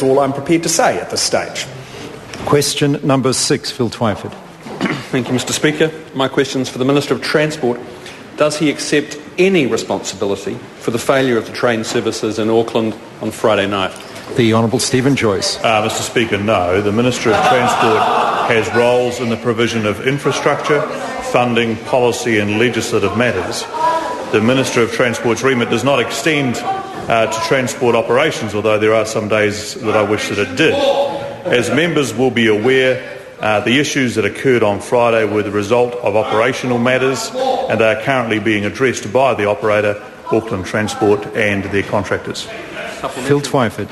all I'm prepared to say at this stage. Question number 6, Phil Twyford. Thank you, Mr Speaker. My question is for the Minister of Transport. Does he accept any responsibility for the failure of the train services in Auckland on Friday night? The Honourable Stephen Joyce. Mr Speaker, no. The Minister of Transport has roles in the provision of infrastructure, funding, policy and legislative matters. The Minister of Transport's remit does not extend to transport operations, although there are some days that I wish that it did. As members will be aware, the issues that occurred on Friday were the result of operational matters, and they are currently being addressed by the operator, Auckland Transport, and their contractors. Phil Twyford.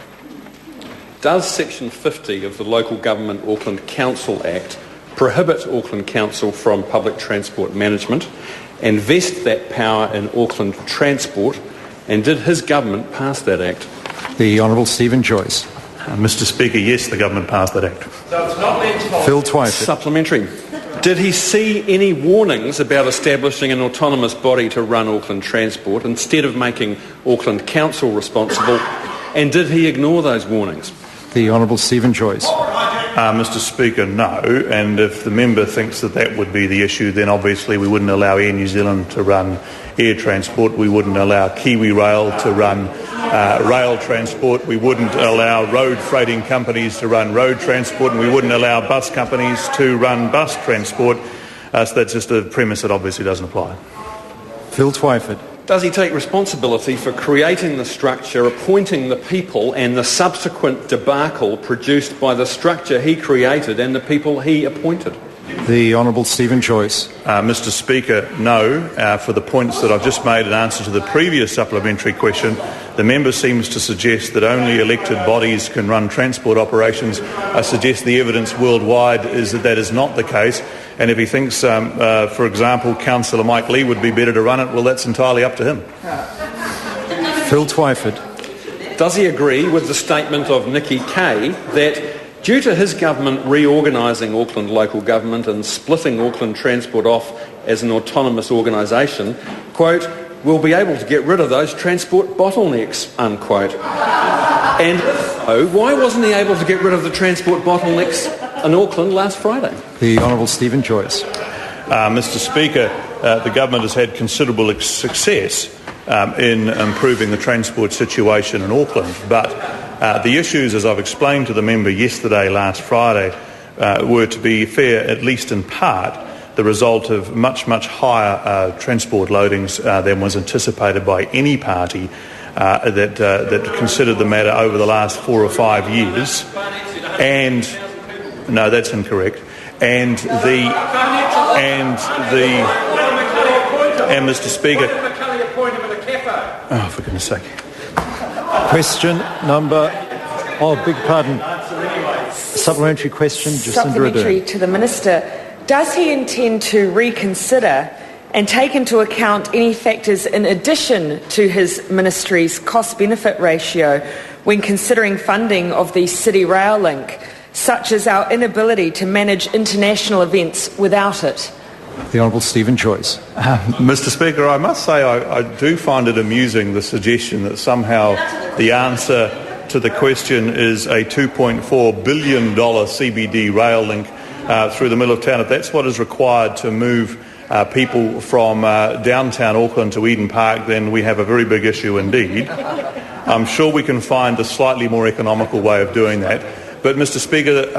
Does Section 50 of the Local Government Auckland Council Act prohibit Auckland Council from public transport management and vest that power in Auckland Transport? And did his government pass that act? The Honourable Stephen Joyce. Mr Speaker, yes, the government passed that act. Phil Twyford. Supplementary. Did he see any warnings about establishing an autonomous body to run Auckland Transport instead of making Auckland Council responsible? And did he ignore those warnings? The Honourable Stephen Joyce. Mr Speaker, no. And if the member thinks that that would be the issue, then obviously we wouldn't allow Air New Zealand to run air transport. We wouldn't allow Kiwi Rail to run rail transport. We wouldn't allow road freighting companies to run road transport, and we wouldn't allow bus companies to run bus transport. So that's just a premise that obviously doesn't apply. Phil Twyford. Does he take responsibility for creating the structure, appointing the people, and the subsequent debacle produced by the structure he created and the people he appointed? The Honourable Stephen Joyce. Mr Speaker, no. For the points that I've just made in answer to the previous supplementary question, the member seems to suggest that only elected bodies can run transport operations. I suggest the evidence worldwide is that that is not the case. And if he thinks, for example, Councillor Mike Lee would be better to run it, well, that's entirely up to him. Phil Twyford. Does he agree with the statement of Nikki Kay that due to his government reorganising Auckland local government and splitting Auckland Transport off as an autonomous organisation, quote, we'll be able to get rid of those transport bottlenecks, unquote? And so, why wasn't he able to get rid of the transport bottlenecks in Auckland last Friday? The Honourable Stephen Joyce. Mr Speaker, the government has had considerable success in improving the transport situation in Auckland, but the issues, as I've explained to the member last Friday, were, to be fair, at least in part, the result of much higher transport loadings than was anticipated by any party that considered the matter over the last 4 or 5 years. And no, that's incorrect. And Mr Speaker. Oh, for goodness sake. Question number... Oh, beg pardon. Supplementary question, Jacinda Supplementary Ardern. to the Minister. Does he intend to reconsider and take into account any factors in addition to his ministry's cost-benefit ratio when considering funding of the City Rail Link, such as our inability to manage international events without it? The Honourable Stephen Joyce. Mr Speaker, I must say I do find it amusing, the suggestion that somehow the answer to the question is a $2.4 billion CBD rail link through the middle of town. If that's what is required to move people from downtown Auckland to Eden Park, then we have a very big issue indeed. I'm sure we can find a slightly more economical way of doing that. But, Mr Speaker,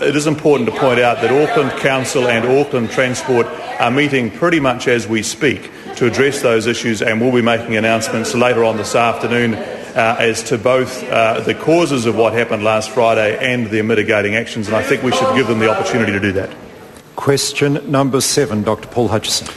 it is important to point out that Auckland Council and Auckland Transport are meeting pretty much as we speak to address those issues, and we'll be making announcements later on this afternoon as to both the causes of what happened last Friday and their mitigating actions, and I think we should give them the opportunity to do that. Question number 7, Dr Paul Hutchison.